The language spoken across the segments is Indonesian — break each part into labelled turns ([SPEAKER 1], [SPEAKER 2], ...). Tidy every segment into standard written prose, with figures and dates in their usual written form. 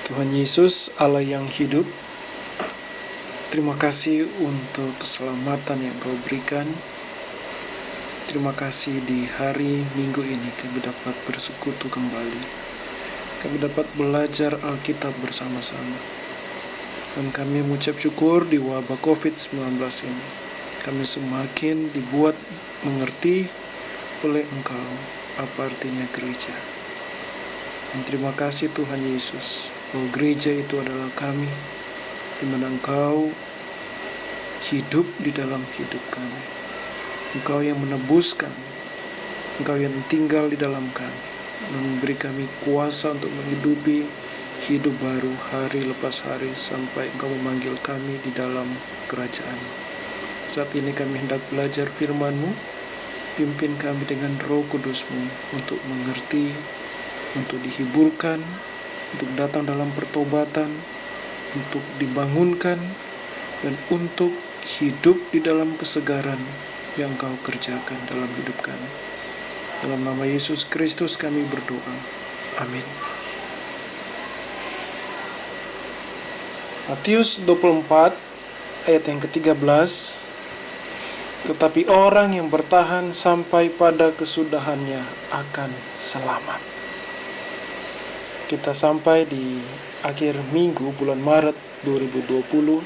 [SPEAKER 1] Tuhan Yesus, Allah yang hidup, terima kasih untuk keselamatan yang Kau berikan. Terima kasih di hari Minggu ini kami dapat bersekutu kembali. Kami dapat belajar Alkitab bersama-sama. Dan kami mengucap syukur di wabah COVID-19 ini. Kami semakin dibuat mengerti oleh Engkau apa artinya gereja. Dan terima kasih Tuhan Yesus, bahwa gereja itu adalah kami, di mana Engkau hidup di dalam hidup kami. Engkau yang menebus kami, Engkau yang tinggal di dalam kami, dan memberi kami kuasa untuk menghidupi hidup baru hari lepas hari sampai Engkau memanggil kami di dalam kerajaan. Saat ini kami hendak belajar firman-Mu. Pimpin kami dengan Roh Kudus-Mu untuk mengerti, untuk dihiburkan, untuk datang dalam pertobatan, untuk dibangunkan, dan untuk hidup di dalam kesegaran yang Kau kerjakan dalam hidup kami. Dalam nama Yesus Kristus kami berdoa. Amin. Matius 24 ayat yang ke-13. Tetapi orang yang bertahan sampai pada kesudahannya akan selamat. Kita sampai di akhir minggu bulan Maret 2020.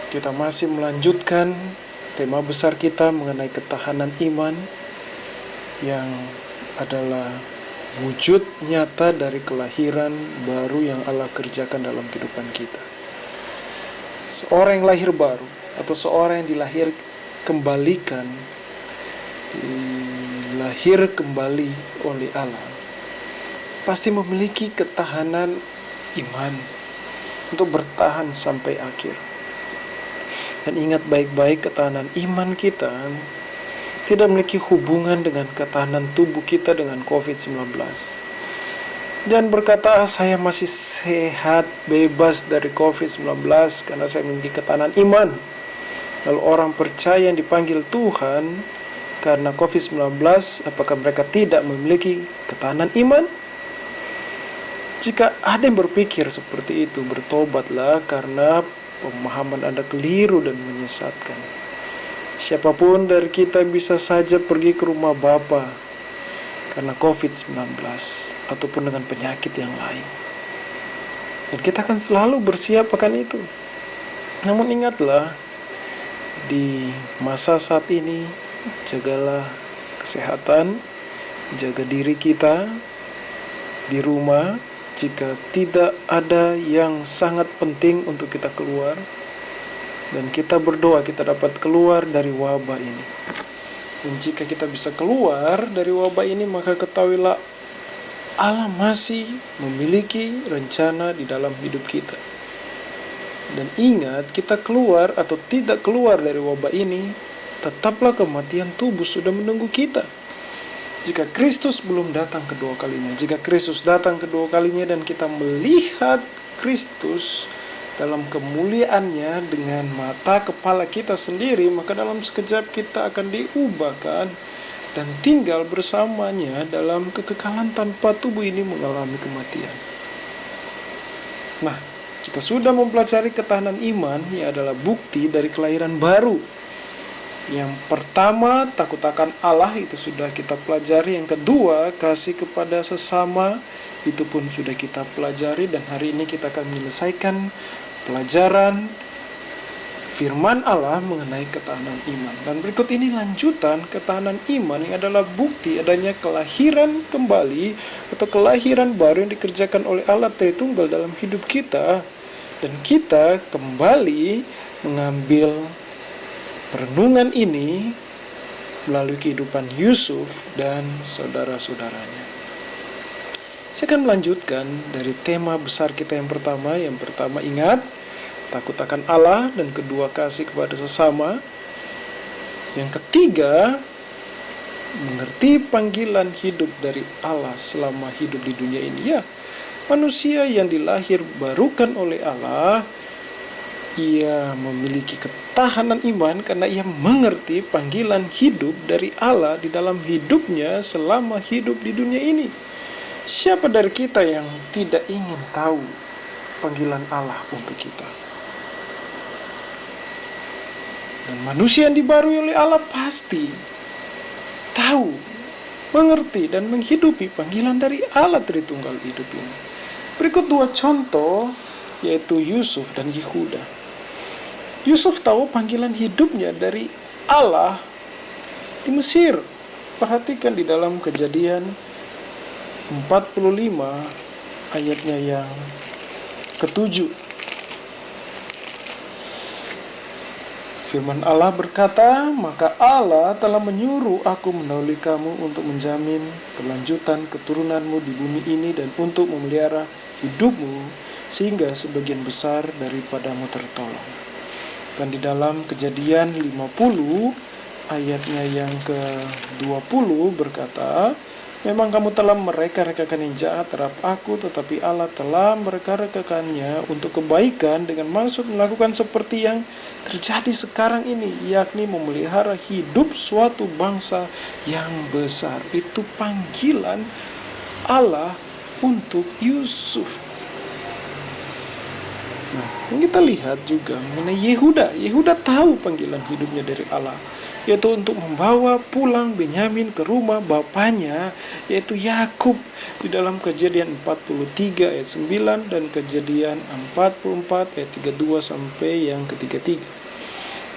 [SPEAKER 1] Kita masih melanjutkan tema besar kita mengenai ketahanan iman, yang adalah wujud nyata dari kelahiran baru yang Allah kerjakan dalam kehidupan kita. Seorang yang lahir baru atau seorang yang dilahir kembali oleh Allah pasti memiliki ketahanan iman untuk bertahan sampai akhir. Dan ingat baik-baik, ketahanan iman kita tidak memiliki hubungan dengan ketahanan tubuh kita dengan COVID-19. Jangan berkata, saya masih sehat, bebas dari COVID-19 karena saya memiliki ketahanan iman. Lalu orang percaya yang dipanggil Tuhan karena COVID-19, apakah mereka tidak memiliki ketahanan iman? Jika ada yang berpikir seperti itu, bertobatlah, karena pemahaman Anda keliru dan menyesatkan. Siapapun dari kita bisa saja pergi ke rumah Bapa karena COVID-19 ataupun dengan penyakit yang lain. Dan kita akan selalu bersiap akan itu. Namun ingatlah, di masa saat ini, jagalah kesehatan, jaga diri kita di rumah. Jika tidak ada yang sangat penting untuk kita keluar, dan kita berdoa kita dapat keluar dari wabah ini. Dan jika kita bisa keluar dari wabah ini, maka ketahuilah Allah masih memiliki rencana di dalam hidup kita. Dan ingat, kita keluar atau tidak keluar dari wabah ini, tetaplah kematian tubuh sudah menunggu kita. Jika Kristus belum datang kedua kalinya, jika Kristus datang kedua kalinya dan kita melihat Kristus dalam kemuliaannya dengan mata kepala kita sendiri, maka dalam sekejap kita akan diubahkan dan tinggal bersamanya dalam kekekalan tanpa tubuh ini mengalami kematian. Nah, kita sudah mempelajari ketahanan iman, yang adalah bukti dari kelahiran baru. Yang pertama, takut akan Allah, itu sudah kita pelajari. Yang kedua, kasih kepada sesama, itu pun sudah kita pelajari. Dan hari ini kita akan menyelesaikan pelajaran firman Allah mengenai ketahanan iman. Dan berikut ini lanjutan ketahanan iman, yang adalah bukti adanya kelahiran kembali atau kelahiran baru yang dikerjakan oleh Allah Tritunggal dalam hidup kita. Dan kita kembali mengambil perenungan ini melalui kehidupan Yusuf dan saudara-saudaranya. Saya akan melanjutkan dari tema besar kita yang pertama. Yang pertama, ingat, takut akan Allah. Dan kedua, kasih kepada sesama. Yang ketiga, mengerti panggilan hidup dari Allah selama hidup di dunia ini. Ya, manusia yang dilahir barukan oleh Allah, ia memiliki ketahanan iman karena ia mengerti panggilan hidup dari Allah di dalam hidupnya selama hidup di dunia ini. Siapa dari kita yang tidak ingin tahu panggilan Allah untuk kita? Dan manusia yang dibarui oleh Allah pasti tahu, mengerti, dan menghidupi panggilan dari Allah Tritunggal hidup ini. Berikut 2 contoh, yaitu Yusuf dan Yehuda. Yusuf tahu panggilan hidupnya dari Allah di Mesir. Perhatikan di dalam Kejadian 45 ayatnya yang ke-7. Firman Allah berkata, "Maka Allah telah menyuruh aku mendahului kamu untuk menjamin kelanjutan keturunanmu di bumi ini dan untuk memelihara hidupmu sehingga sebagian besar daripadamu tertolong." Dan di dalam Kejadian 50 ayatnya yang ke-20 berkata, "Memang kamu telah mereka-rekakan yang jahat terhadap aku, tetapi Allah telah mereka-rekakannya untuk kebaikan dengan maksud melakukan seperti yang terjadi sekarang ini, yakni memelihara hidup suatu bangsa yang besar." Itu panggilan Allah untuk Yusuf. Nah, yang kita lihat juga mengenai Yehuda. Yehuda tahu panggilan hidupnya dari Allah, yaitu untuk membawa pulang Benyamin ke rumah bapaknya, yaitu Yakub, di dalam Kejadian 43 ayat 9 dan Kejadian 44 ayat 32 sampai yang ke-33.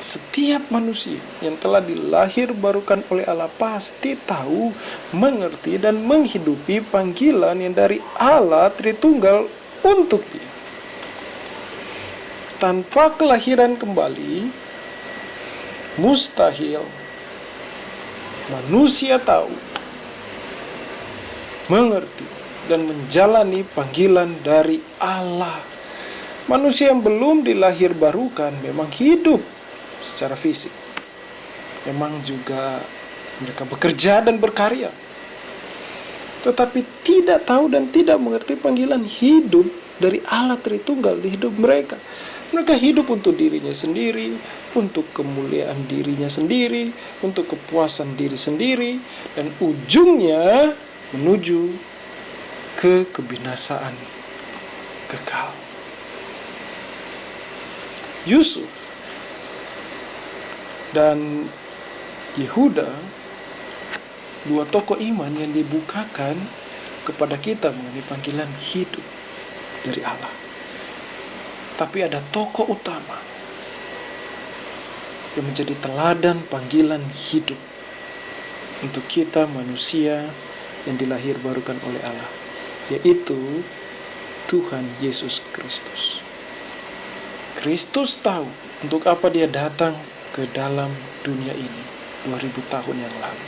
[SPEAKER 1] Setiap manusia yang telah dilahirbarukan oleh Allah pasti tahu, mengerti, dan menghidupi panggilan yang dari Allah Tritunggal untuk dia. Tanpa kelahiran kembali, mustahil manusia tahu, mengerti, dan menjalani panggilan dari Allah. Manusia yang belum dilahirbarukan memang hidup secara fisik, memang juga mereka bekerja dan berkarya, tetapi tidak tahu dan tidak mengerti panggilan hidup dari Allah Tritunggal di hidup mereka. Mereka hidup untuk dirinya sendiri, untuk kemuliaan dirinya sendiri, untuk kepuasan diri sendiri, dan ujungnya menuju ke kebinasaan kekal. Yusuf dan Yehuda, 2 tokoh iman yang dibukakan kepada kita mengenai panggilan hidup dari Allah. Tapi ada tokoh utama yang menjadi teladan panggilan hidup untuk kita manusia yang dilahirbarukan oleh Allah, yaitu Tuhan Yesus Kristus. Kristus tahu untuk apa dia datang ke dalam dunia ini 2000 tahun yang lalu.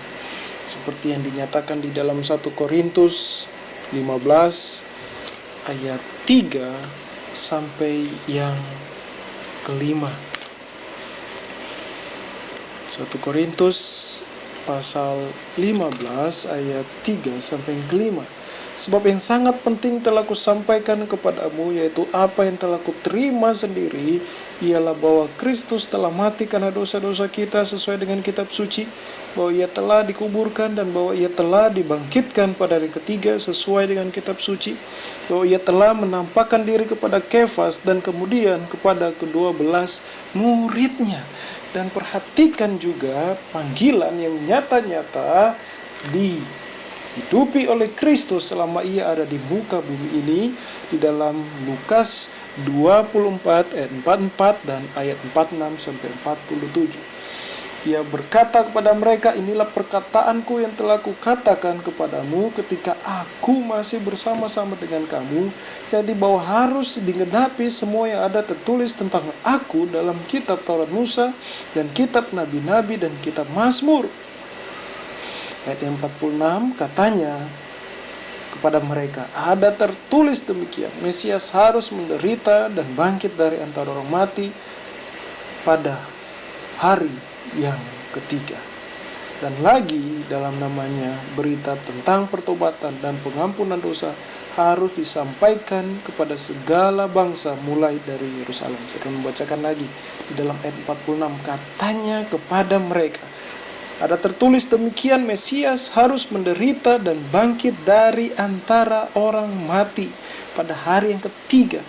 [SPEAKER 1] Seperti yang dinyatakan di dalam 1 Korintus 15 ayat 3 sampai yang ke-5. 1 Korintus pasal 15 ayat 3 sampai yang ke-5. "Sebab yang sangat penting telah kusampaikan kepadamu, yaitu apa yang telah kuterima sendiri, ialah bahwa Kristus telah mati karena dosa-dosa kita sesuai dengan kitab suci, bahwa ia telah dikuburkan dan bahwa ia telah dibangkitkan pada hari ketiga sesuai dengan kitab suci, bahwa ia telah menampakkan diri kepada Kefas dan kemudian kepada ke-12 muridnya." Dan perhatikan juga panggilan yang nyata-nyata dihidupi oleh Kristus selama ia ada di muka bumi ini di dalam Lukas 24 ayat 44 dan ayat 46 sampai 47. Ia berkata kepada mereka, "Inilah perkataanku yang telah kukatakan kepadamu ketika aku masih bersama-sama dengan kamu, jadi bahwa harus digenapi semua yang ada tertulis tentang aku dalam kitab Taurat Musa dan kitab Nabi-Nabi dan kitab Mazmur." Ayat yang 46 katanya kepada mereka, "Ada tertulis demikian, Mesias harus menderita dan bangkit dari antara orang mati pada hari yang ketiga. Dan lagi dalam namanya berita tentang pertobatan dan pengampunan dosa harus disampaikan kepada segala bangsa mulai dari Yerusalem." Saya akan membacakan lagi di dalam ayat 46. Katanya kepada mereka, Ada tertulis demikian, Mesias harus menderita dan bangkit dari antara orang mati pada hari yang ketiga.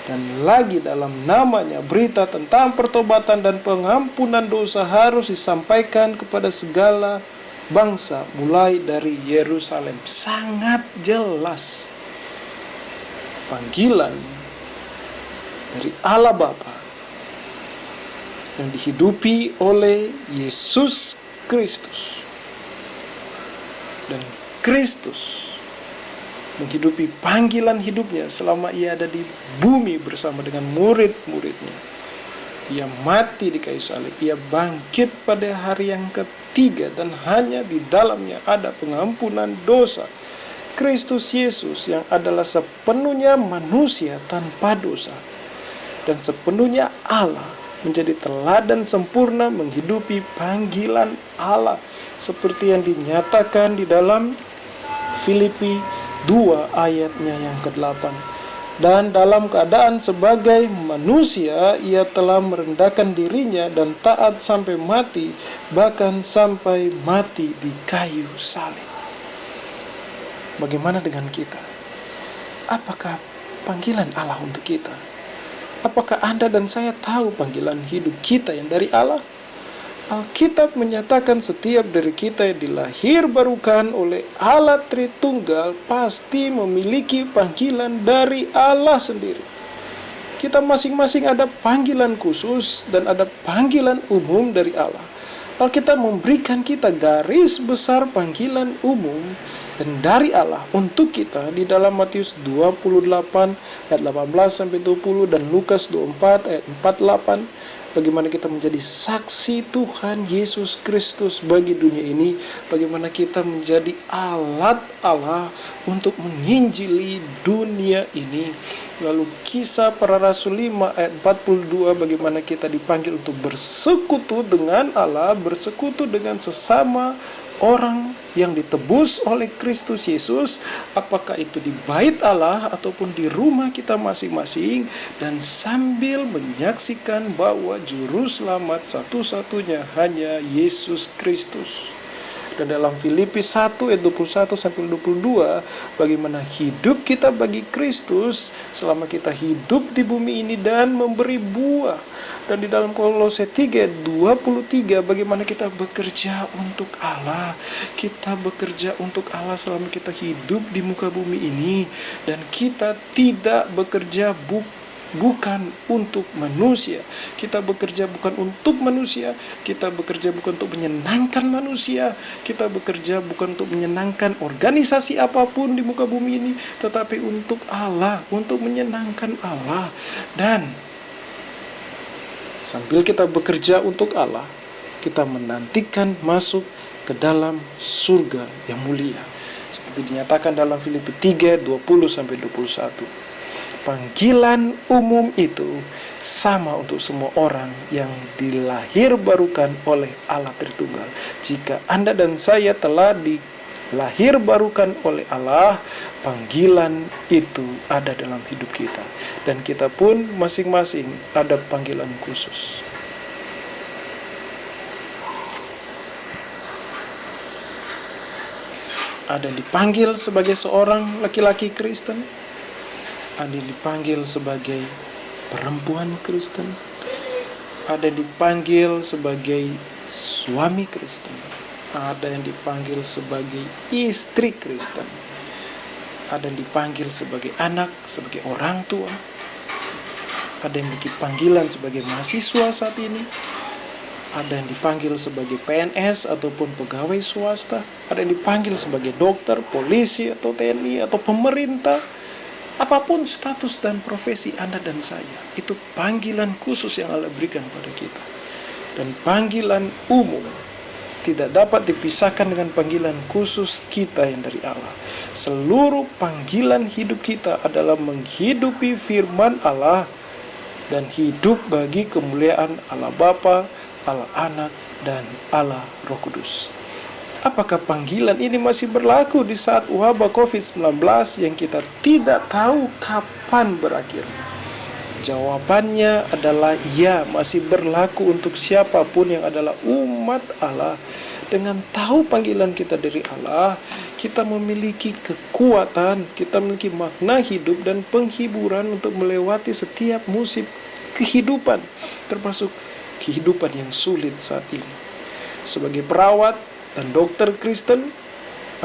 [SPEAKER 1] Dan lagi dalam namanya berita tentang pertobatan dan pengampunan dosa harus disampaikan kepada segala bangsa mulai dari Yerusalem. Sangat jelas panggilan dari Allah Bapa yang dihidupi oleh Yesus Kristus, dan Kristus menghidupi panggilan hidupnya selama ia ada di bumi bersama dengan murid-muridnya. Ia mati di kayu salib, ia bangkit pada hari yang ketiga, dan hanya di dalamnya ada pengampunan dosa. Kristus Yesus yang adalah sepenuhnya manusia tanpa dosa dan sepenuhnya Allah menjadi teladan sempurna menghidupi panggilan Allah seperti yang dinyatakan di dalam Filipi 2 ayatnya yang ke-8. Dan dalam keadaan sebagai manusia, ia telah merendahkan dirinya dan taat sampai mati, bahkan sampai mati di kayu salib. Bagaimana dengan kita? Apakah panggilan Allah untuk kita? Apakah Anda dan saya tahu panggilan hidup kita yang dari Allah? Alkitab menyatakan setiap dari kita yang dilahirbarukan oleh Allah Tritunggal pasti memiliki panggilan dari Allah sendiri. Kita masing-masing ada panggilan khusus dan ada panggilan umum dari Allah. Alkitab memberikan kita garis besar panggilan umum dan dari Allah untuk kita di dalam Matius 28 ayat 18-20 dan Lukas 24 ayat 48. Bagaimana kita menjadi saksi Tuhan Yesus Kristus bagi dunia ini. Bagaimana kita menjadi alat Allah untuk menginjili dunia ini. Lalu Kisah Para Rasul 5 ayat 42. Bagaimana kita dipanggil untuk bersekutu dengan Allah, bersekutu dengan sesama orang yang ditebus oleh Kristus Yesus, apakah itu di bait Allah ataupun di rumah kita masing-masing, dan sambil menyaksikan bahwa juru selamat satu-satunya hanya Yesus Kristus. Dan dalam Filipi 1 ayat 21-22, bagaimana hidup kita bagi Kristus selama kita hidup di bumi ini dan memberi buah. Dan di dalam Kolose 3 ayat 23, bagaimana kita bekerja untuk Allah. Kita bekerja untuk Allah selama kita hidup di muka bumi ini, dan kita tidak bekerja bukan untuk manusia. Kita bekerja bukan untuk manusia. Kita bekerja bukan untuk menyenangkan manusia. Kita bekerja bukan untuk menyenangkan organisasi apapun di muka bumi ini, tetapi untuk Allah, untuk menyenangkan Allah. Dan sambil kita bekerja untuk Allah, kita menantikan masuk ke dalam surga yang mulia. Seperti dinyatakan dalam Filipi 3 20-21. Panggilan umum itu sama untuk semua orang yang dilahirbarukan oleh Allah Tritunggal. Jika Anda dan saya telah dilahirbarukan oleh Allah, panggilan itu ada dalam hidup kita. Dan kita pun masing-masing ada panggilan khusus. Ada yang dipanggil sebagai seorang laki-laki Kristen, ada yang dipanggil sebagai perempuan Kristen, ada yang dipanggil sebagai suami Kristen, ada yang dipanggil sebagai istri Kristen, ada yang dipanggil sebagai anak, sebagai orang tua, ada yang memiliki panggilan sebagai mahasiswa saat ini, ada yang dipanggil sebagai PNS ataupun pegawai swasta, ada yang dipanggil sebagai dokter, polisi, atau TNI, atau pemerintah. Apapun status dan profesi Anda dan saya, itu panggilan khusus yang Allah berikan pada kita. Dan panggilan umum tidak dapat dipisahkan dengan panggilan khusus kita yang dari Allah. Seluruh panggilan hidup kita adalah menghidupi firman Allah dan hidup bagi kemuliaan Allah Bapa, Allah Anak, dan Allah Roh Kudus. Apakah panggilan ini masih berlaku di saat wabah COVID-19 yang kita tidak tahu kapan berakhir? Jawabannya adalah ya, masih berlaku untuk siapapun yang adalah umat Allah. Dengan tahu panggilan kita dari Allah, kita memiliki kekuatan, kita memiliki makna hidup dan penghiburan untuk melewati setiap musim kehidupan, termasuk kehidupan yang sulit saat ini. Sebagai perawat dan dokter Kristen,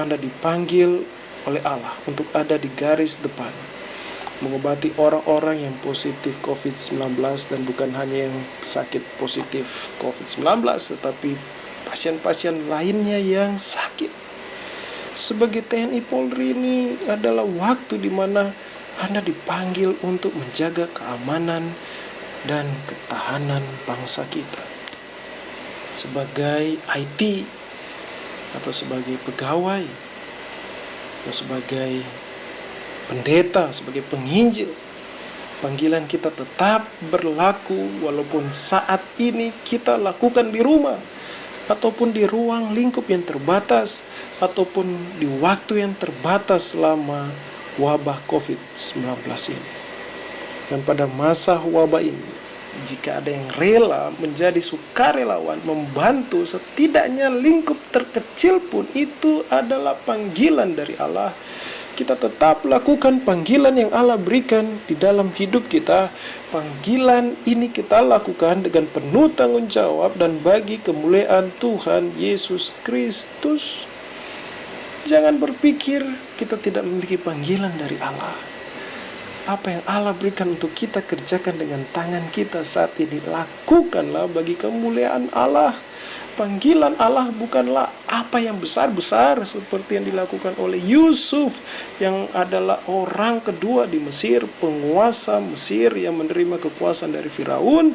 [SPEAKER 1] Anda dipanggil oleh Allah untuk ada di garis depan, mengobati orang-orang yang positif COVID-19, dan bukan hanya yang sakit positif COVID-19, tetapi pasien-pasien lainnya yang sakit. Sebagai TNI Polri, ini adalah waktu di mana Anda dipanggil untuk menjaga keamanan dan ketahanan bangsa kita. Sebagai IT, atau sebagai pegawai, atau sebagai pendeta, sebagai penginjil, panggilan kita tetap berlaku walaupun saat ini kita lakukan di rumah, ataupun di ruang lingkup yang terbatas, ataupun di waktu yang terbatas selama wabah COVID-19 ini. Dan pada masa wabah ini, jika ada yang rela menjadi sukarelawan, membantu setidaknya lingkup terkecil pun, itu adalah panggilan dari Allah. Kita tetap lakukan panggilan yang Allah berikan di dalam hidup kita. Panggilan ini kita lakukan dengan penuh tanggung jawab dan bagi kemuliaan Tuhan Yesus Kristus. Jangan berpikir kita tidak memiliki panggilan dari Allah. Apa yang Allah berikan untuk kita kerjakan dengan tangan kita saat ini, lakukanlah bagi kemuliaan Allah. Panggilan Allah bukanlah apa yang besar-besar seperti yang dilakukan oleh Yusuf, yang adalah orang kedua di Mesir, penguasa Mesir yang menerima kekuasaan dari Firaun,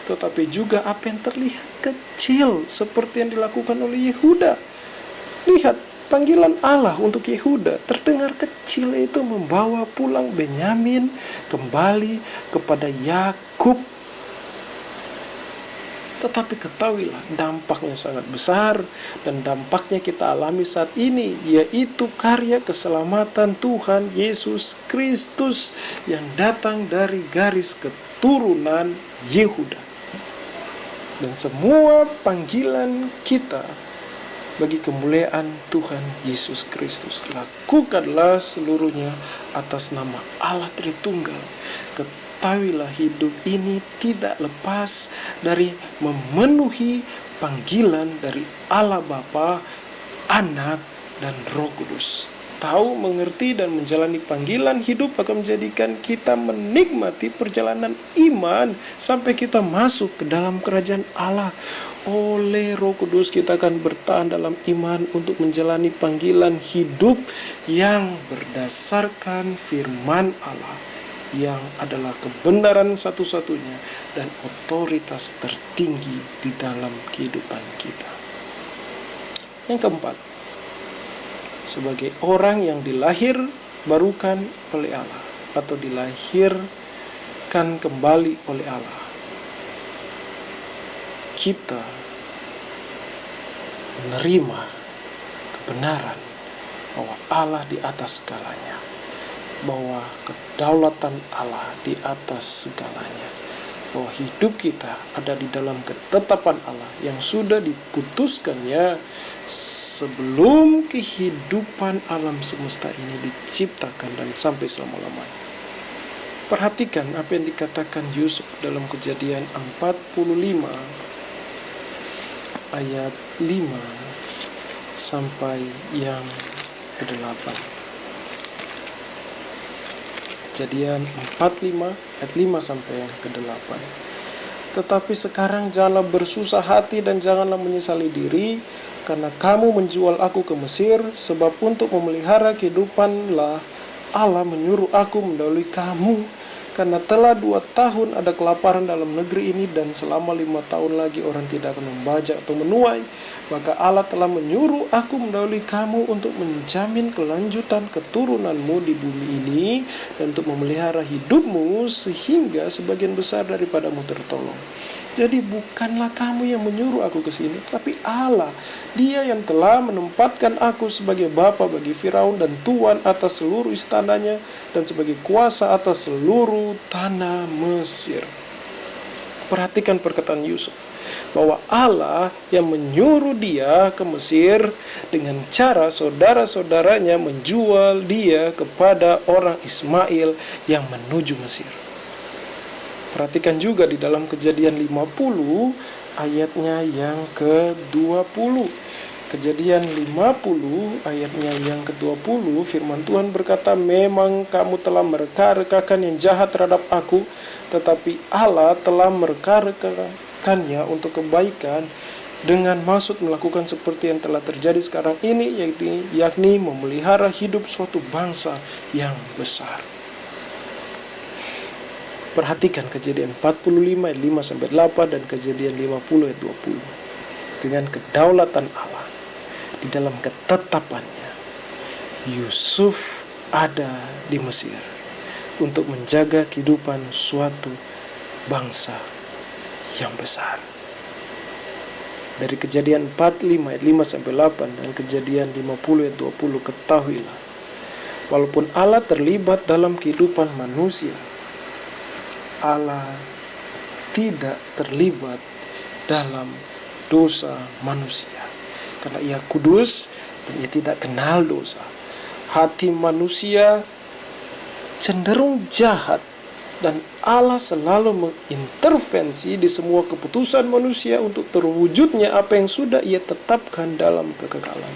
[SPEAKER 1] tetapi juga apa yang terlihat kecil seperti yang dilakukan oleh Yehuda. Lihat, panggilan Allah untuk Yehuda terdengar kecil, itu membawa pulang Benyamin kembali kepada Yakub. Tetapi ketahuilah, dampaknya sangat besar, dan dampaknya kita alami saat ini, yaitu karya keselamatan Tuhan Yesus Kristus yang datang dari garis keturunan Yehuda. Dan semua panggilan kita bagi kemuliaan Tuhan Yesus Kristus, lakukanlah seluruhnya atas nama Allah Tritunggal. Ketahuilah, hidup ini tidak lepas dari memenuhi panggilan dari Allah Bapa, Anak, dan Roh Kudus. Tahu, mengerti, dan menjalani panggilan hidup akan menjadikan kita menikmati perjalanan iman sampai kita masuk ke dalam kerajaan Allah. Oleh Roh Kudus kita akan bertahan dalam iman untuk menjalani panggilan hidup yang berdasarkan firman Allah, yang adalah kebenaran satu-satunya dan otoritas tertinggi di dalam kehidupan kita. Yang keempat, sebagai orang yang dilahirkan oleh Allah, atau dilahirkan kembali oleh Allah, kita menerima kebenaran bahwa Allah di atas segalanya, bahwa kedaulatan Allah di atas segalanya, bahwa hidup kita ada di dalam ketetapan Allah yang sudah diputuskannya sebelum kehidupan alam semesta ini diciptakan dan sampai selama-lamanya. Perhatikan apa yang dikatakan Yusuf dalam Kejadian 45 ayat 5 sampai yang ke-8. Kejadian 45 ayat 5 sampai yang ke-8. Tetapi sekarang janganlah bersusah hati dan janganlah menyesali diri, karena kamu menjual aku ke Mesir, sebab untuk memelihara kehidupanlah Allah menyuruh aku mendahului kamu. Karena telah 2 tahun ada kelaparan dalam negeri ini, dan selama 5 tahun lagi orang tidak akan membajak atau menuai, maka Allah telah menyuruh aku mendahului kamu untuk menjamin kelanjutan keturunanmu di bumi ini, dan untuk memelihara hidupmu sehingga sebagian besar daripadamu tertolong. Jadi bukanlah kamu yang menyuruh aku ke sini, tapi Allah. Dia yang telah menempatkan aku sebagai bapa bagi Firaun dan tuan atas seluruh istananya, dan sebagai kuasa atas seluruh seluruh tanah Mesir. Perhatikan perkataan Yusuf, bahwa Allah yang menyuruh dia ke Mesir dengan cara saudara-saudaranya menjual dia kepada orang Ismail yang menuju Mesir. Perhatikan juga di dalam Kejadian 50 ayatnya yang ke-20. Kejadian 50 ayatnya yang ke-20, firman Tuhan berkata, memang kamu telah mereka-rekakan yang jahat terhadap aku, tetapi Allah telah mereka-rekakannya untuk kebaikan dengan maksud melakukan seperti yang telah terjadi sekarang ini, yakni memelihara hidup suatu bangsa yang besar. Perhatikan Kejadian 45 ayat 5-8 dan Kejadian 50 ayat 20. Dengan kedaulatan Allah, di dalam ketetapannya, Yusuf ada di Mesir untuk menjaga kehidupan suatu bangsa yang besar. Dari Kejadian 45 ayat 5-8 dan Kejadian 50 ayat 20, ketahuilah, walaupun Allah terlibat dalam kehidupan manusia, Allah tidak terlibat dalam dosa manusia. Karena ia kudus dan ia tidak kenal dosa. Hati manusia cenderung jahat dan Allah selalu mengintervensi di semua keputusan manusia untuk terwujudnya apa yang sudah ia tetapkan dalam kekekalan.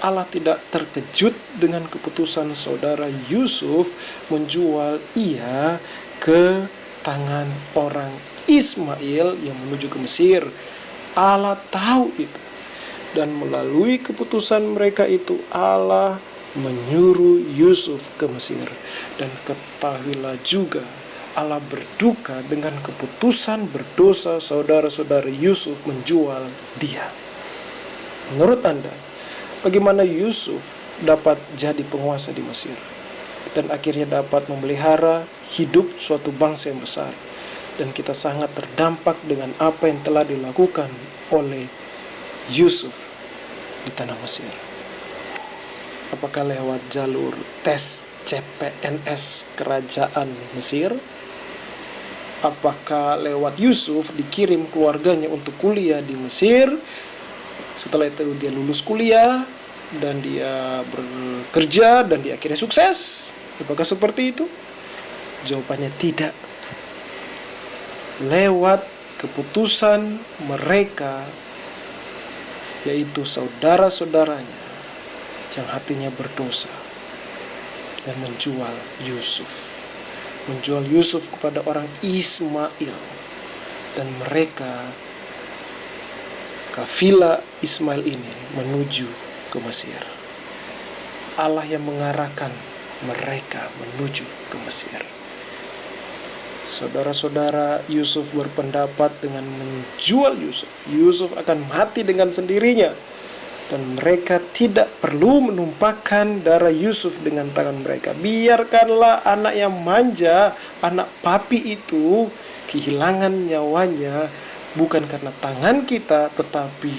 [SPEAKER 1] Allah tidak terkejut dengan keputusan saudara Yusuf menjual ia ke tangan orang Ismail yang menuju ke Mesir. Allah tahu itu. Dan melalui keputusan mereka itu, Allah menyuruh Yusuf ke Mesir. Dan ketahuilah juga, Allah berduka dengan keputusan berdosa saudara-saudara Yusuf menjual dia. Menurut Anda, bagaimana Yusuf dapat jadi penguasa di Mesir? Dan akhirnya dapat memelihara hidup suatu bangsa yang besar. Dan kita sangat terdampak dengan apa yang telah dilakukan oleh Yusuf di tanah Mesir. Apakah lewat jalur tes CPNS kerajaan Mesir? Apakah lewat Yusuf dikirim keluarganya untuk kuliah di Mesir? Setelah itu dia lulus kuliah dan dia bekerja dan dia akhirnya sukses. Apakah seperti itu? Jawabannya tidak. Lewat keputusan mereka, yaitu saudara-saudaranya yang hatinya berdosa dan menjual Yusuf kepada orang Ismail, dan mereka, kafilah Ismail ini, menuju ke Mesir. Allah yang mengarahkan mereka menuju ke Mesir. Saudara-saudara, Yusuf berpendapat dengan menjual Yusuf akan mati dengan sendirinya. Dan mereka tidak perlu menumpahkan darah Yusuf dengan tangan mereka. Biarkanlah anak yang manja, anak papi itu kehilangan nyawanya, bukan karena tangan kita, tetapi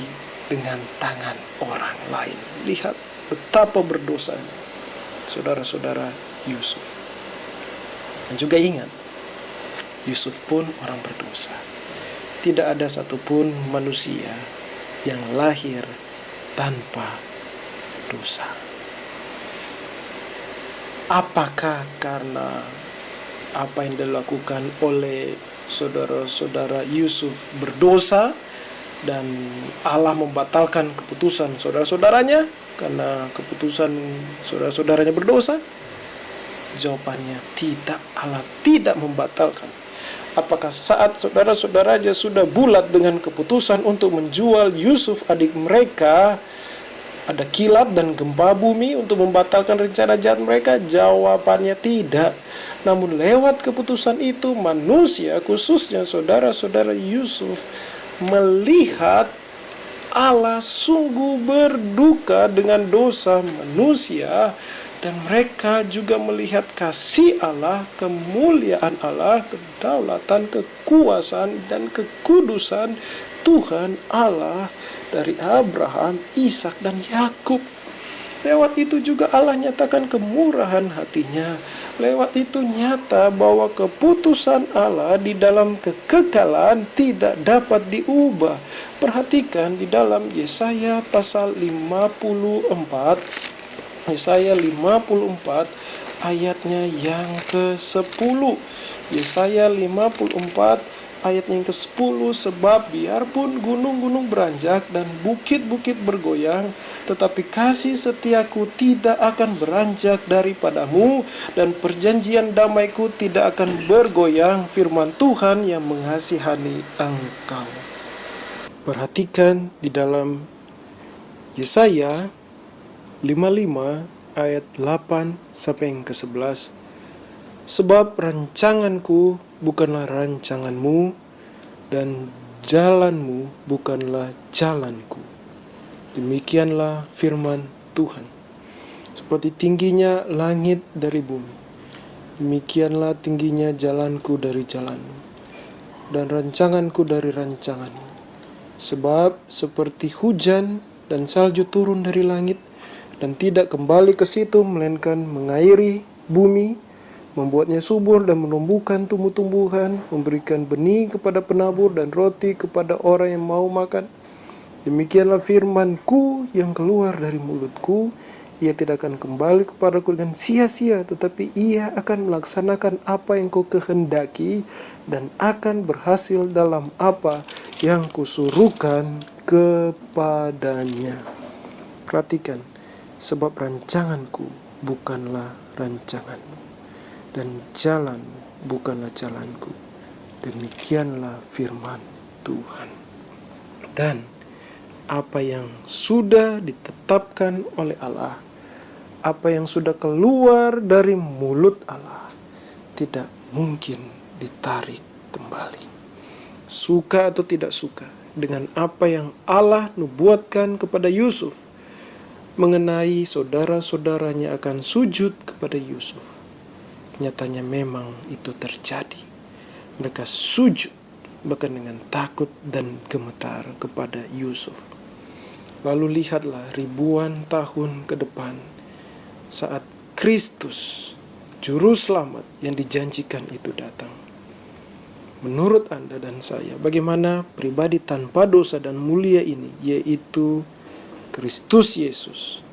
[SPEAKER 1] dengan tangan orang lain. Lihat betapa berdosanya saudara-saudara Yusuf. Dan juga ingat, Yusuf pun orang berdosa. Tidak ada satupun manusia yang lahir tanpa dosa. Apakah karena apa yang dilakukan oleh saudara-saudara Yusuf berdosa dan Allah membatalkan keputusan saudara-saudaranya karena keputusan saudara-saudaranya berdosa? Jawabannya tidak. Allah tidak membatalkan. Apakah saat saudara-saudaranya sudah bulat dengan keputusan untuk menjual Yusuf adik mereka, ada kilat dan gempa bumi untuk membatalkan rencana jahat mereka? Jawabannya tidak. Namun lewat keputusan itu, manusia, khususnya saudara-saudara Yusuf, melihat Allah sungguh berduka dengan dosa manusia. Dan mereka juga melihat kasih Allah, kemuliaan Allah, kedaulatan, kekuasaan, dan kekudusan Tuhan Allah dari Abraham, Ishak, dan Yakub. Lewat itu juga Allah nyatakan kemurahan hatinya. Lewat itu nyata bahwa keputusan Allah di dalam kekekalan tidak dapat diubah. Perhatikan di dalam Yesaya pasal 54, Yesaya 54 ayatnya yang ke-10. Yesaya 54 ayat yang ke-10, sebab biarpun gunung-gunung beranjak dan bukit-bukit bergoyang, tetapi kasih setiaku tidak akan beranjak daripadamu, dan perjanjian damaiku tidak akan bergoyang, firman Tuhan yang mengasihani engkau. Perhatikan di dalam Yesaya 55 ayat 8 sampai yang ke-11. Sebab rancanganku bukanlah rancanganmu, dan jalanmu bukanlah jalanku. Demikianlah firman Tuhan. Seperti tingginya langit dari bumi, demikianlah tingginya jalanku dari jalanmu, dan rancanganku dari rancanganmu. Sebab seperti hujan dan salju turun dari langit, dan tidak kembali ke situ, melainkan mengairi bumi, membuatnya subur dan menumbuhkan tumbuh-tumbuhan, memberikan benih kepada penabur dan roti kepada orang yang mau makan. Demikianlah firmanku yang keluar dari mulutku, ia tidak akan kembali kepadaku dengan sia-sia, tetapi ia akan melaksanakan apa yang kau kehendaki, dan akan berhasil dalam apa yang kusuruhkan kepadanya. Perhatikan, sebab rancanganku bukanlah rancanganmu, dan jalan bukanlah jalanku. Demikianlah firman Tuhan. Dan apa yang sudah ditetapkan oleh Allah, apa yang sudah keluar dari mulut Allah, tidak mungkin ditarik kembali. Suka atau tidak suka dengan apa yang Allah nubuatkan kepada Yusuf mengenai saudara-saudaranya akan sujud kepada Yusuf, nyatanya memang itu terjadi. Mereka sujud bahkan dengan takut dan gemetar kepada Yusuf. Lalu lihatlah ribuan tahun ke depan, saat Kristus, Juru Selamat yang dijanjikan itu datang. Menurut Anda dan saya, bagaimana pribadi tanpa dosa dan mulia ini, yaitu Kristus Yesus,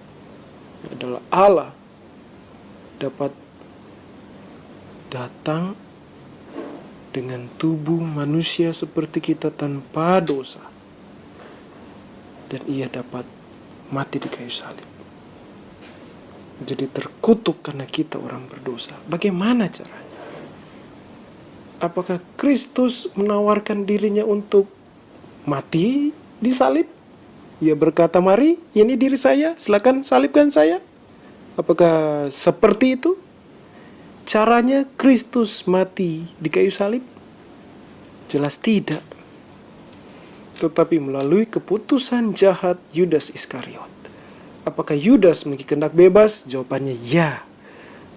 [SPEAKER 1] adalah Allah, dapat datang dengan tubuh manusia seperti kita tanpa dosa, dan ia dapat mati di kayu salib. Jadi terkutuk karena kita orang berdosa. Bagaimana caranya? Apakah Kristus menawarkan dirinya untuk mati di salib? Ia berkata, mari, ini diri saya, silakan salibkan saya. Apakah seperti itu caranya Kristus mati di kayu salib? Jelas tidak. Tetapi melalui keputusan jahat Yudas Iskariot. Apakah Yudas memiliki kehendak bebas? Jawabannya ya.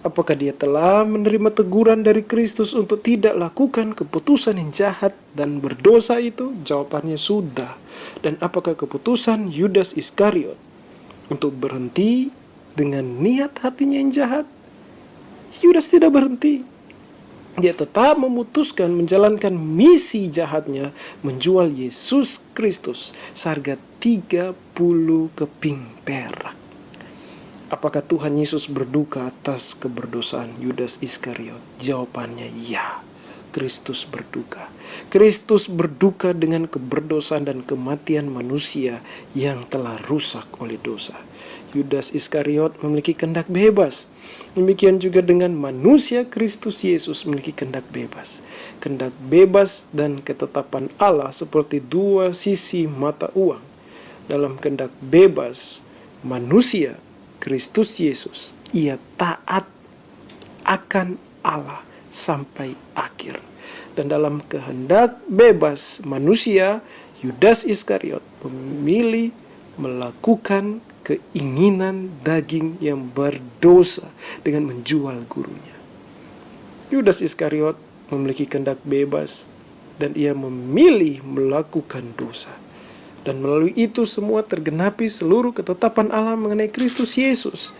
[SPEAKER 1] Apakah dia telah menerima teguran dari Kristus untuk tidak lakukan keputusan yang jahat dan berdosa itu? Jawabannya sudah. Dan apakah keputusan Yudas Iskariot untuk berhenti dengan niat hatinya yang jahat? Yudas tidak berhenti. Dia tetap memutuskan menjalankan misi jahatnya, menjual Yesus Kristus seharga 30 keping perak. Apakah Tuhan Yesus berduka atas keberdosaan Yudas Iskariot? Jawabannya ya. Kristus berduka. Kristus berduka dengan keberdosaan dan kematian manusia yang telah rusak oleh dosa. Yudas Iskariot memiliki kehendak bebas. Demikian juga dengan manusia Kristus Yesus memiliki kehendak bebas. Kehendak bebas dan ketetapan Allah seperti dua sisi mata uang. Dalam kehendak bebas manusia Kristus Yesus, ia taat akan Allah sampai akhir. Dan dalam kehendak bebas manusia, Yudas Iskariot memilih melakukan keinginan daging yang berdosa dengan menjual gurunya. Yudas Iskariot memiliki kehendak bebas dan ia memilih melakukan dosa. Dan melalui itu semua tergenapi seluruh ketetapan Allah mengenai Kristus Yesus.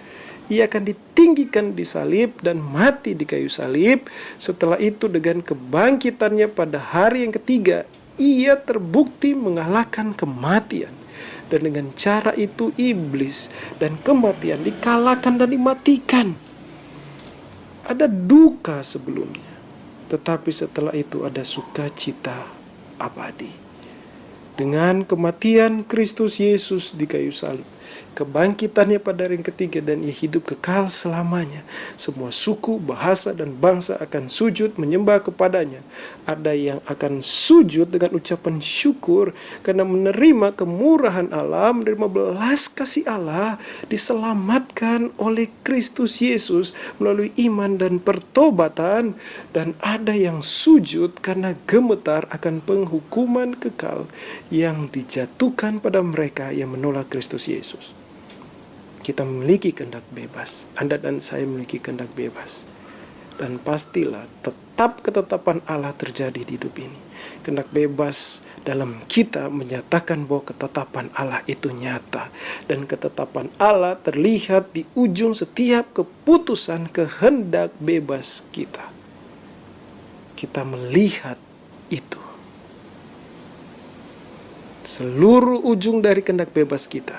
[SPEAKER 1] Ia akan ditinggikan di salib dan mati di kayu salib. Setelah itu dengan kebangkitannya pada hari yang ketiga, ia terbukti mengalahkan kematian. Dan dengan cara itu iblis dan kematian dikalahkan dan dimatikan. Ada duka sebelumnya, tetapi setelah itu ada sukacita abadi. Dengan kematian Kristus Yesus di kayu salib, kebangkitannya pada hari yang ketiga, dan ia hidup kekal selamanya, semua suku, bahasa, dan bangsa akan sujud menyembah kepadanya. Ada yang akan sujud dengan ucapan syukur karena menerima kemurahan Allah, menerima belas kasih Allah, diselamatkan oleh Kristus Yesus melalui iman dan pertobatan. Dan ada yang sujud karena gemetar akan penghukuman kekal yang dijatuhkan pada mereka yang menolak Kristus Yesus. Kita memiliki kehendak bebas. Anda dan saya memiliki kehendak bebas. Dan pastilah tetap ketetapan Allah terjadi di hidup ini. Kehendak bebas dalam kita menyatakan bahwa ketetapan Allah itu nyata. Dan ketetapan Allah terlihat di ujung setiap keputusan kehendak bebas kita. Kita melihat itu. Seluruh ujung dari kehendak bebas kita,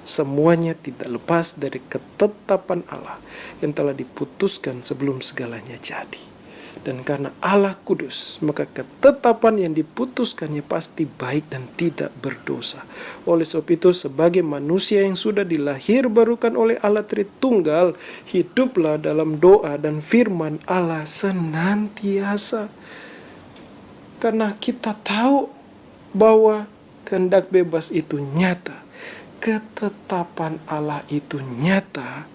[SPEAKER 1] semuanya tidak lepas dari ketetapan Allah yang telah diputuskan sebelum segalanya jadi. Dan karena Allah kudus, maka ketetapan yang diputuskannya pasti baik dan tidak berdosa. Oleh sebab itu, sebagai manusia yang sudah dilahirbarukan oleh Allah Tritunggal, hiduplah dalam doa dan firman Allah senantiasa. Karena kita tahu bahwa kehendak bebas itu nyata, ketetapan Allah itu nyata.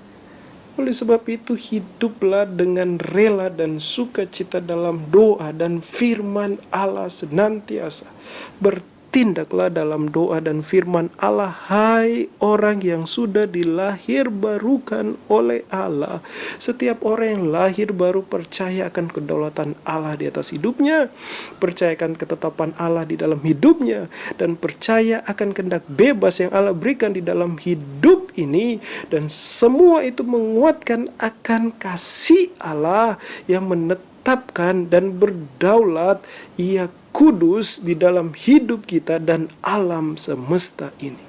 [SPEAKER 1] Oleh sebab itu, hiduplah dengan rela dan sukacita dalam doa dan firman Allah senantiasa. Bertindaklah dalam doa dan firman Allah, hai orang yang sudah dilahirbarukan oleh Allah. Setiap orang yang lahir baru percaya akan kedaulatan Allah di atas hidupnya, percayakan ketetapan Allah di dalam hidupnya, dan percaya akan kehendak bebas yang Allah berikan di dalam hidup ini. Dan semua itu menguatkan akan kasih Allah yang menetapkan dan berdaulat. Ia kudus di dalam hidup kita dan alam semesta ini.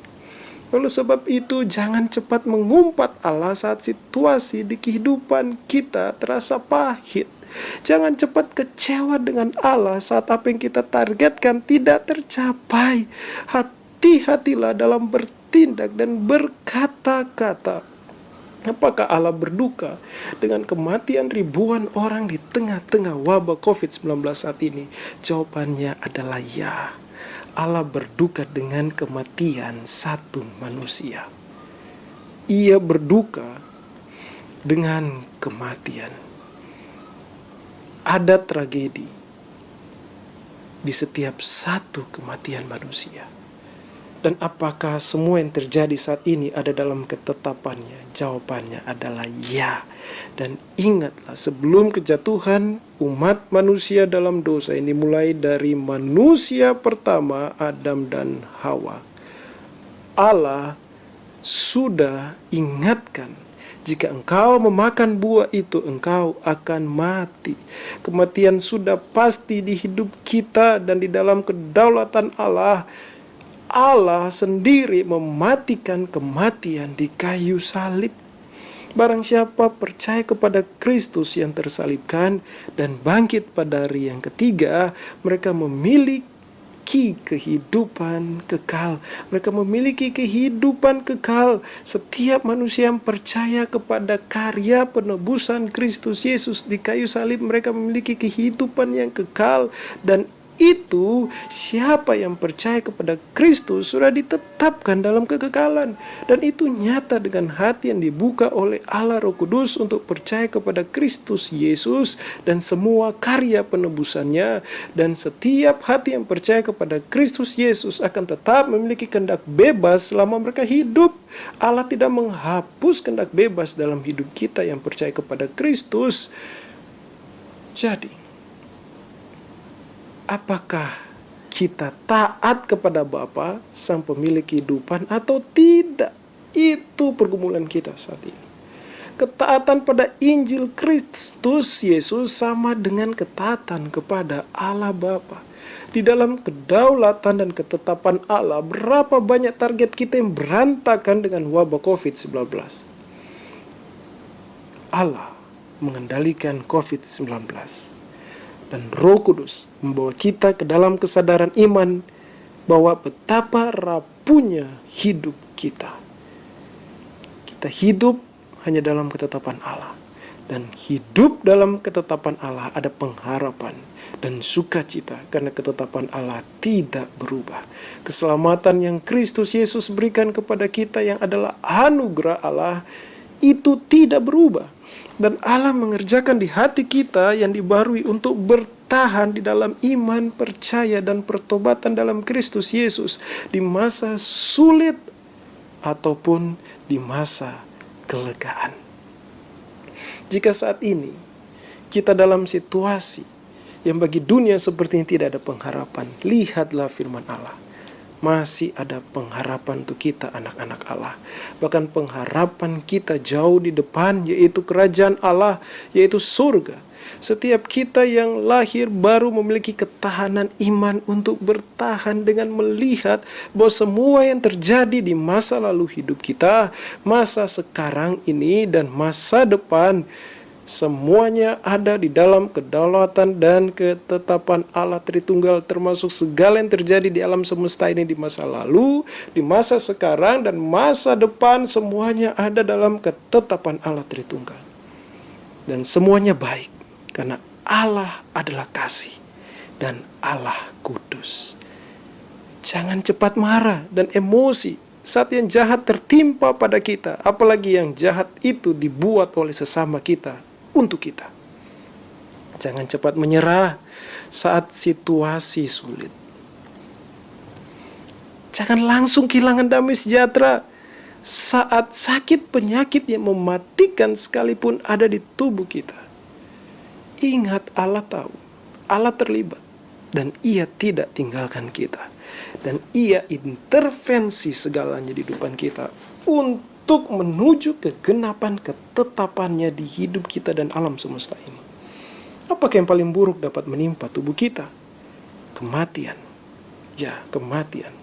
[SPEAKER 1] Oleh sebab itu, jangan cepat mengumpat Allah saat situasi di kehidupan kita terasa pahit. Jangan cepat kecewa dengan Allah saat apa yang kita targetkan tidak tercapai. Hati-hatilah dalam bertindak dan berkata-kata. Apakah Allah berduka dengan kematian ribuan orang di tengah-tengah wabah COVID-19 saat ini? Jawabannya adalah ya. Allah berduka dengan kematian satu manusia. Ia berduka dengan kematian. Ada tragedi di setiap satu kematian manusia. Dan apakah semua yang terjadi saat ini ada dalam ketetapannya? Jawabannya adalah ya. Dan ingatlah, sebelum kejatuhan umat manusia dalam dosa ini, mulai dari manusia pertama Adam dan Hawa, Allah sudah ingatkan, jika engkau memakan buah itu, engkau akan mati. Kematian sudah pasti di hidup kita, dan di dalam kedaulatan Allah, Allah sendiri mematikan kematian di kayu salib. Barang siapa percaya kepada Kristus yang tersalibkan dan bangkit pada hari yang ketiga, mereka memiliki kehidupan kekal. Mereka memiliki kehidupan kekal. Setiap manusia yang percaya kepada karya penebusan Kristus Yesus di kayu salib, mereka memiliki kehidupan yang kekal. Dan itu, siapa yang percaya kepada Kristus sudah ditetapkan dalam kekekalan. Dan itu nyata dengan hati yang dibuka oleh Allah Roh Kudus untuk percaya kepada Kristus Yesus dan semua karya penebusannya. Dan setiap hati yang percaya kepada Kristus Yesus akan tetap memiliki kehendak bebas selama mereka hidup. Allah tidak menghapus kehendak bebas dalam hidup kita yang percaya kepada Kristus. Jadi, apakah kita taat kepada Bapa, Sang Pemilik kehidupan, atau tidak. Itu pergumulan kita saat ini. Ketaatan pada Injil Kristus Yesus sama dengan ketaatan kepada Allah Bapa. Di dalam kedaulatan dan ketetapan Allah, berapa banyak target kita yang berantakan dengan wabah COVID-19. Allah mengendalikan COVID-19. Dan Roh Kudus membawa kita ke dalam kesadaran iman bahwa betapa rapuhnya hidup kita. Kita hidup hanya dalam ketetapan Allah. Dan hidup dalam ketetapan Allah ada pengharapan dan sukacita karena ketetapan Allah tidak berubah. Keselamatan yang Kristus Yesus berikan kepada kita yang adalah anugerah Allah itu tidak berubah. Dan Allah mengerjakan di hati kita yang dibarui untuk bertahan di dalam iman, percaya, dan pertobatan dalam Kristus Yesus di masa sulit ataupun di masa kelegaan. Jika saat ini kita dalam situasi yang bagi dunia seperti ini tidak ada pengharapan, lihatlah firman Allah. Masih ada pengharapan untuk kita anak-anak Allah. Bahkan pengharapan kita jauh di depan, yaitu kerajaan Allah, yaitu surga. Setiap kita yang lahir baru memiliki ketahanan iman untuk bertahan dengan melihat bahwa semua yang terjadi di masa lalu hidup kita, masa sekarang ini, dan masa depan, semuanya ada di dalam kedaulatan dan ketetapan Allah Tritunggal, termasuk segala yang terjadi di alam semesta ini di masa lalu, di masa sekarang, dan masa depan, semuanya ada dalam ketetapan Allah Tritunggal. Dan semuanya baik, karena Allah adalah kasih dan Allah kudus. Jangan cepat marah dan emosi saat yang jahat tertimpa pada kita, apalagi yang jahat itu dibuat oleh sesama kita untuk kita. Jangan cepat menyerah saat situasi sulit. Jangan langsung kehilangan damai sejahtera saat sakit penyakit yang mematikan sekalipun ada di tubuh kita. Ingat, Allah tahu, Allah terlibat, dan Ia tidak tinggalkan kita. Dan Ia intervensi segalanya di depan kita untuk menuju kegenapan ketetapannya di hidup kita dan alam semesta ini. Apakah yang paling buruk dapat menimpa tubuh kita? Kematian. Ya, kematian.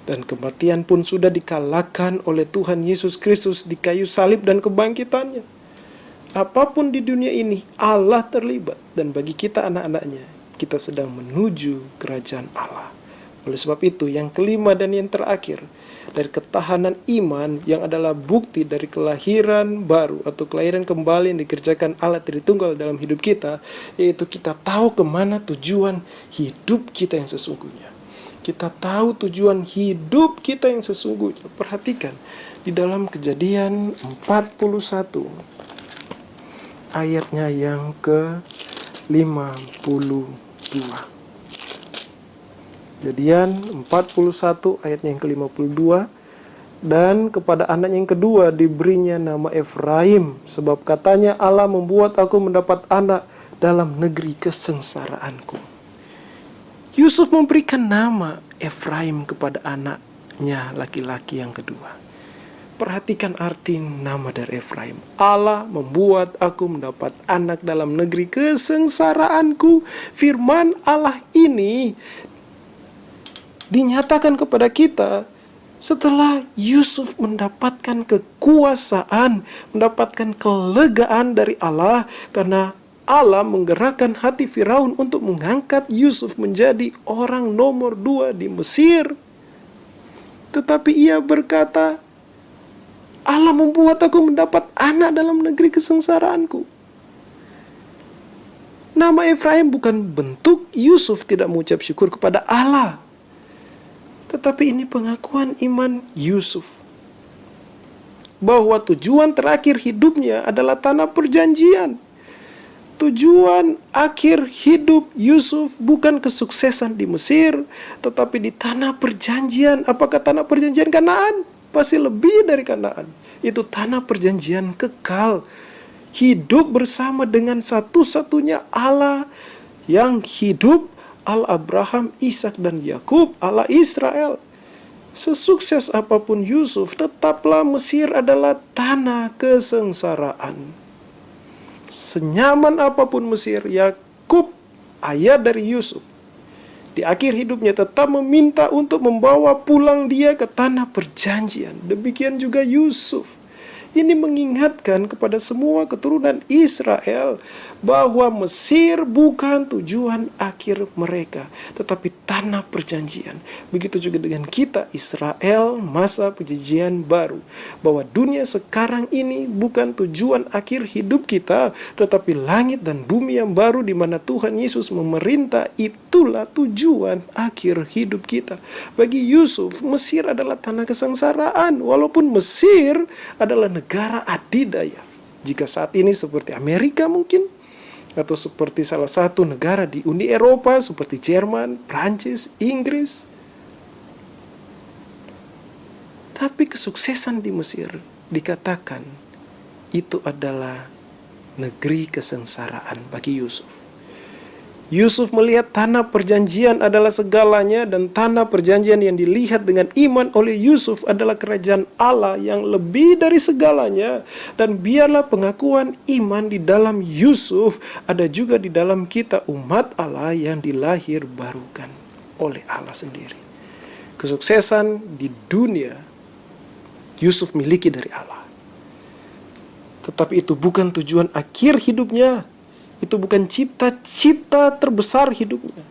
[SPEAKER 1] Dan kematian pun sudah dikalahkan oleh Tuhan Yesus Kristus di kayu salib dan kebangkitannya. Apapun di dunia ini, Allah terlibat. Dan bagi kita anak-anaknya, kita sedang menuju kerajaan Allah. Oleh sebab itu, yang kelima dan yang terakhir, dari ketahanan iman yang adalah bukti dari kelahiran baru atau kelahiran kembali yang dikerjakan Allah Tritunggal dalam hidup kita, yaitu kita tahu kemana tujuan hidup kita yang sesungguhnya. Kita tahu tujuan hidup kita yang sesungguhnya. Perhatikan, di dalam Kejadian 41, ayatnya yang ke-52. Kejadian 41 ayatnya yang ke-52. Dan kepada anak yang kedua diberinya nama Efraim, sebab katanya, Allah membuat aku mendapat anak dalam negeri kesengsaraanku. Yusuf memberikan nama Efraim kepada anaknya laki-laki yang kedua. Perhatikan arti nama dari Efraim. Allah membuat aku mendapat anak dalam negeri kesengsaraanku. Firman Allah ini dinyatakan kepada kita setelah Yusuf mendapatkan kekuasaan, mendapatkan kelegaan dari Allah, karena Allah menggerakkan hati Firaun untuk mengangkat Yusuf menjadi orang nomor 2 di Mesir. Tetapi ia berkata, Allah membuat aku mendapat anak dalam negeri kesengsaraanku. Nama Efraim bukan bentuk Yusuf tidak mengucap syukur kepada Allah. Tetapi ini pengakuan iman Yusuf bahwa tujuan terakhir hidupnya adalah tanah perjanjian. Tujuan akhir hidup Yusuf bukan kesuksesan di Mesir, tetapi di tanah perjanjian. Apakah tanah perjanjian Kanaan? Pasti lebih dari Kanaan. Itu tanah perjanjian kekal. Hidup bersama dengan satu-satunya Allah yang hidup, Allah Abraham, Ishak dan Yakub, Allah Israel. Sesukses apapun Yusuf, tetaplah Mesir adalah tanah kesengsaraan. Senyaman apapun Mesir, Yakub, ayah dari Yusuf, di akhir hidupnya tetap meminta untuk membawa pulang dia ke tanah perjanjian. Demikian juga Yusuf. Ini mengingatkan kepada semua keturunan Israel bahwa Mesir bukan tujuan akhir mereka, tetapi tanah perjanjian. Begitu juga dengan kita, Israel, masa perjanjian baru. Bahwa dunia sekarang ini bukan tujuan akhir hidup kita, tetapi langit dan bumi yang baru di mana Tuhan Yesus memerintah, itulah tujuan akhir hidup kita. Bagi Yusuf, Mesir adalah tanah kesengsaraan, walaupun Mesir adalah negara adidaya. Jika saat ini seperti Amerika mungkin, atau seperti salah satu negara di Uni Eropa seperti Jerman, Prancis, Inggris. Tapi kesuksesan di Mesir dikatakan itu adalah negeri kesengsaraan bagi Yusuf. Yusuf melihat tanah perjanjian adalah segalanya, dan tanah perjanjian yang dilihat dengan iman oleh Yusuf adalah kerajaan Allah yang lebih dari segalanya. Dan biarlah pengakuan iman di dalam Yusuf ada juga di dalam kita, umat Allah yang dilahir barukan oleh Allah sendiri. Kesuksesan di dunia Yusuf miliki dari Allah. Tetapi itu bukan tujuan akhir hidupnya. Itu bukan cita-cita terbesar hidupnya.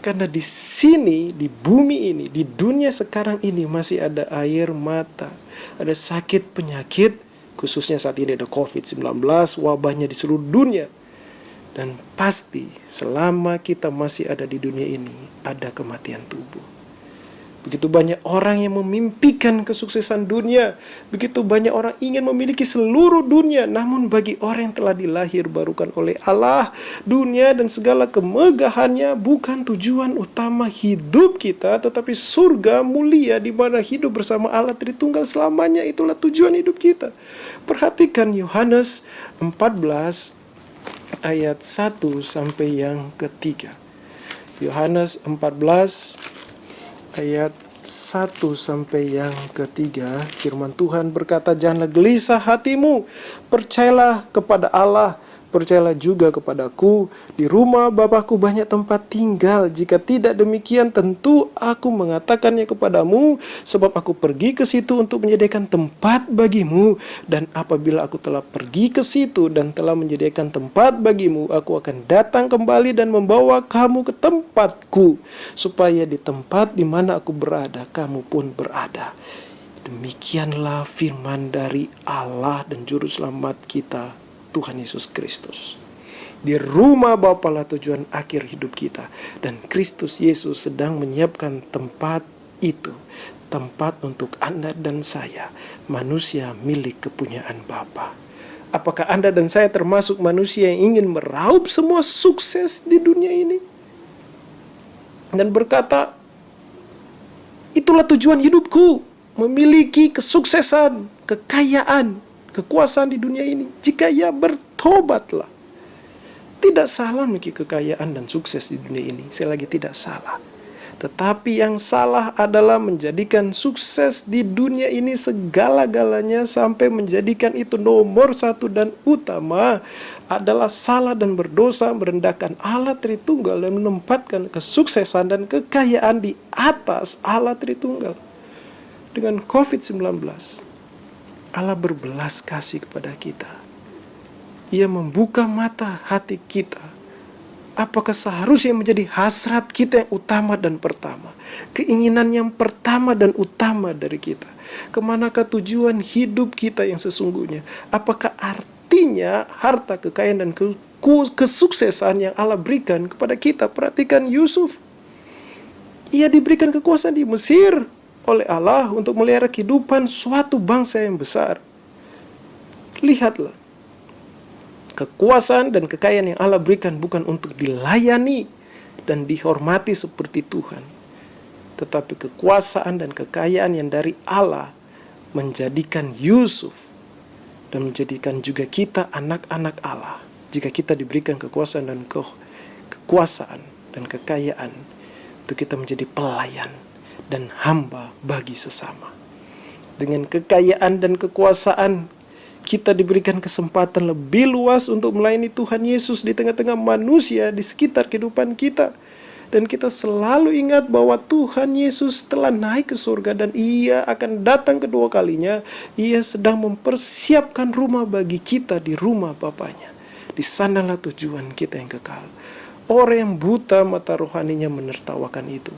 [SPEAKER 1] Karena di sini, di bumi ini, di dunia sekarang ini masih ada air mata, ada sakit penyakit, khususnya saat ini ada COVID-19, wabahnya di seluruh dunia. Dan pasti selama kita masih ada di dunia ini, ada kematian tubuh. Begitu banyak orang yang memimpikan kesuksesan dunia. Begitu banyak orang ingin memiliki seluruh dunia. Namun bagi orang yang telah dilahir barukan oleh Allah, dunia dan segala kemegahannya bukan tujuan utama hidup kita, tetapi surga mulia di mana hidup bersama Allah Tritunggal selamanya. Itulah tujuan hidup kita. Perhatikan Yohanes 14 ayat 1 sampai yang ketiga. Yohanes 14 ayat 1 sampai yang ketiga, firman Tuhan berkata, "Janganlah gelisah hatimu, percayalah kepada Allah, percayalah juga kepadaku. Di rumah Bapakku banyak tempat tinggal. Jika tidak demikian, tentu aku mengatakannya kepadamu, sebab aku pergi ke situ untuk menyediakan tempat bagimu. Dan apabila aku telah pergi ke situ dan telah menyediakan tempat bagimu, aku akan datang kembali dan membawa kamu ke tempatku, supaya di tempat di mana aku berada, kamu pun berada." Demikianlah firman dari Allah dan Juru Selamat kita, Tuhan Yesus Kristus. Di rumah Bapa lah tujuan akhir hidup kita. Dan Kristus Yesus sedang menyiapkan tempat itu. Tempat untuk Anda dan saya, manusia milik kepunyaan Bapa. Apakah Anda dan saya termasuk manusia yang ingin meraup semua sukses di dunia ini? Dan berkata, itulah tujuan hidupku, memiliki kesuksesan, kekayaan, kekuasaan di dunia ini. Jika ya, bertobatlah. Tidak salah memiliki kekayaan dan sukses di dunia ini. Saya lagi tidak salah. Tetapi yang salah adalah menjadikan sukses di dunia ini segala-galanya, sampai menjadikan itu nomor satu dan utama. Adalah salah dan berdosa, merendahkan Allah Tritunggal dan menempatkan kesuksesan dan kekayaan di atas Allah Tritunggal. Dengan COVID-19, Allah berbelas kasih kepada kita. Ia membuka mata hati kita. Apakah seharusnya menjadi hasrat kita yang utama dan pertama? Keinginan yang pertama dan utama dari kita. Kemanakah tujuan hidup kita yang sesungguhnya? Apakah artinya harta, kekayaan, dan kesuksesan yang Allah berikan kepada kita? Perhatikan Yusuf. Ia diberikan kekuasaan di Mesir oleh Allah untuk melihara kehidupan suatu bangsa yang besar. Lihatlah, kekuasaan dan kekayaan yang Allah berikan bukan untuk dilayani dan dihormati seperti Tuhan, tetapi kekuasaan dan kekayaan yang dari Allah menjadikan Yusuf dan menjadikan juga kita anak-anak Allah. Jika kita diberikan kekuasaan dan dan kekayaan untuk kita menjadi pelayan dan hamba bagi sesama. Dengan kekayaan dan kekuasaan, kita diberikan kesempatan lebih luas untuk melayani Tuhan Yesus di tengah-tengah manusia di sekitar kehidupan kita. Dan kita selalu ingat bahwa Tuhan Yesus telah naik ke surga dan Ia akan datang kedua kalinya. Ia sedang mempersiapkan rumah bagi kita di rumah Bapanya. Di sanalah tujuan kita yang kekal. Orang yang buta mata rohaninya menertawakan itu,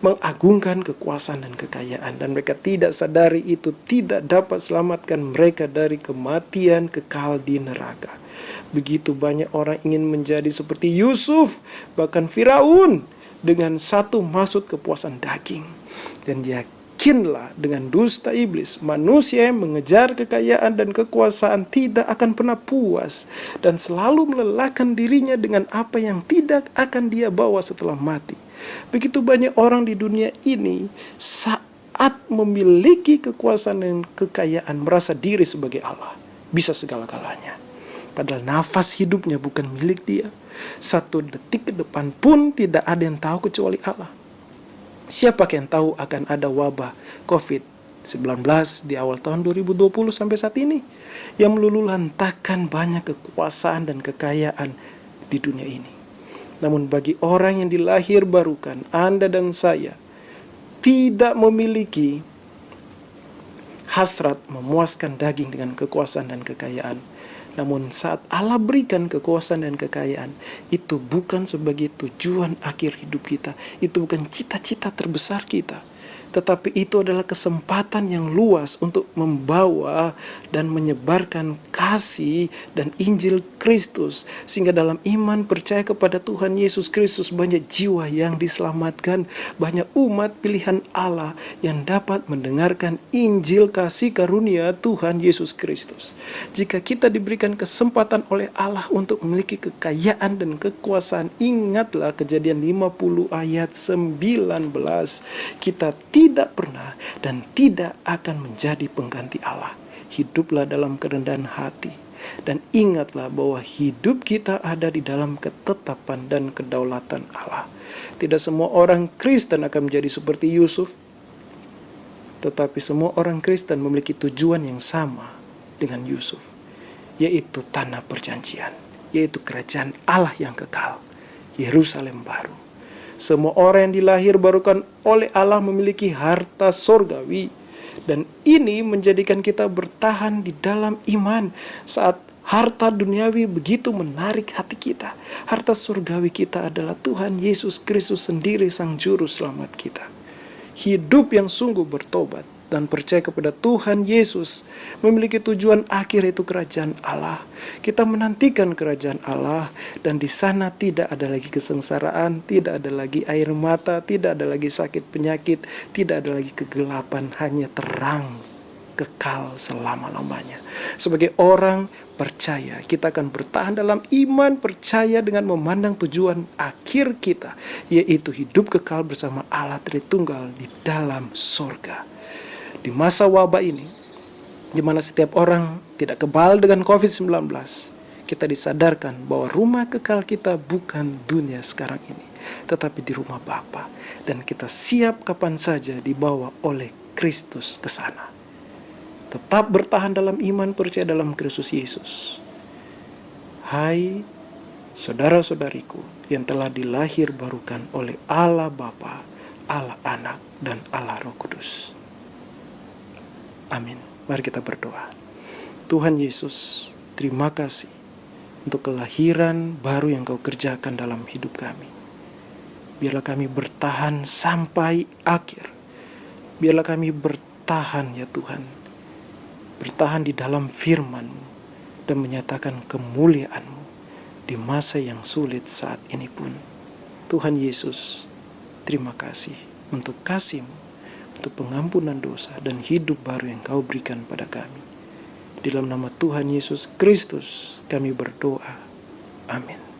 [SPEAKER 1] mengagungkan kekuasaan dan kekayaan, dan mereka tidak sadari itu tidak dapat selamatkan mereka dari kematian kekal di neraka. Begitu banyak orang ingin menjadi seperti Yusuf, bahkan Firaun, dengan satu maksud kepuasan daging. Dan yakinlah, dengan dusta iblis, manusia yang mengejar kekayaan dan kekuasaan tidak akan pernah puas dan selalu melelahkan dirinya dengan apa yang tidak akan dia bawa setelah mati. Begitu banyak orang di dunia ini saat memiliki kekuasaan dan kekayaan merasa diri sebagai Allah, bisa segala-galanya. Padahal nafas hidupnya bukan milik dia. Satu detik ke depan pun tidak ada yang tahu kecuali Allah. Siapa yang tahu akan ada wabah COVID-19 di awal tahun 2020 sampai saat ini, yang meluluhlantahkan banyak kekuasaan dan kekayaan di dunia ini. Namun bagi orang yang dilahir barukan, Anda dan saya tidak memiliki hasrat memuaskan daging dengan kekuasaan dan kekayaan. Namun saat Allah berikan kekuasaan dan kekayaan, itu bukan sebagai tujuan akhir hidup kita. Itu bukan cita-cita terbesar kita. Tetapi itu adalah kesempatan yang luas untuk membawa dan menyebarkan kasih dan Injil Kristus. Sehingga dalam iman percaya kepada Tuhan Yesus Kristus, banyak jiwa yang diselamatkan. Banyak umat pilihan Allah yang dapat mendengarkan Injil kasih karunia Tuhan Yesus Kristus. Jika kita diberikan kesempatan oleh Allah untuk memiliki kekayaan dan kekuasaan, ingatlah Kejadian 50 ayat 19. Kita tidak pernah dan tidak akan menjadi pengganti Allah. Hiduplah dalam kerendahan hati. Dan ingatlah bahwa hidup kita ada di dalam ketetapan dan kedaulatan Allah. Tidak semua orang Kristen akan menjadi seperti Yusuf. Tetapi semua orang Kristen memiliki tujuan yang sama dengan Yusuf, yaitu tanah perjanjian, yaitu kerajaan Allah yang kekal, Yerusalem baru. Semua orang yang dilahir barukan oleh Allah memiliki harta sorgawi. Dan ini menjadikan kita bertahan di dalam iman saat harta duniawi begitu menarik hati kita. Harta surgawi kita adalah Tuhan Yesus Kristus sendiri, Sang Juru Selamat kita. Hidup yang sungguh bertobat dan percaya kepada Tuhan Yesus memiliki tujuan akhir, yaitu kerajaan Allah. Kita menantikan kerajaan Allah, dan di sana tidak ada lagi kesengsaraan, tidak ada lagi air mata, tidak ada lagi sakit penyakit, tidak ada lagi kegelapan, hanya terang kekal selama-lamanya. Sebagai orang percaya, kita akan bertahan dalam iman percaya dengan memandang tujuan akhir kita, yaitu hidup kekal bersama Allah Tritunggal di dalam sorga. Di masa wabah ini, di mana setiap orang tidak kebal dengan COVID-19, kita disadarkan bahwa rumah kekal kita bukan dunia sekarang ini, tetapi di rumah Bapa. Dan kita siap kapan saja dibawa oleh Kristus ke sana. Tetap bertahan dalam iman percaya dalam Kristus Yesus. Hai saudara-saudariku yang telah dilahir barukan oleh Allah Bapa, Allah Anak, dan Allah Roh Kudus. Amin. Mari kita berdoa. Tuhan Yesus, terima kasih untuk kelahiran baru yang Kau kerjakan dalam hidup kami. Biarlah kami bertahan sampai akhir. Biarlah kami bertahan ya Tuhan, bertahan di dalam firman-Mu dan menyatakan kemuliaan-Mu di masa yang sulit saat ini pun. Tuhan Yesus, terima kasih untuk kasih-Mu, untuk pengampunan dosa dan hidup baru yang Kau berikan pada kami. Di dalam nama Tuhan Yesus Kristus kami berdoa. Amin.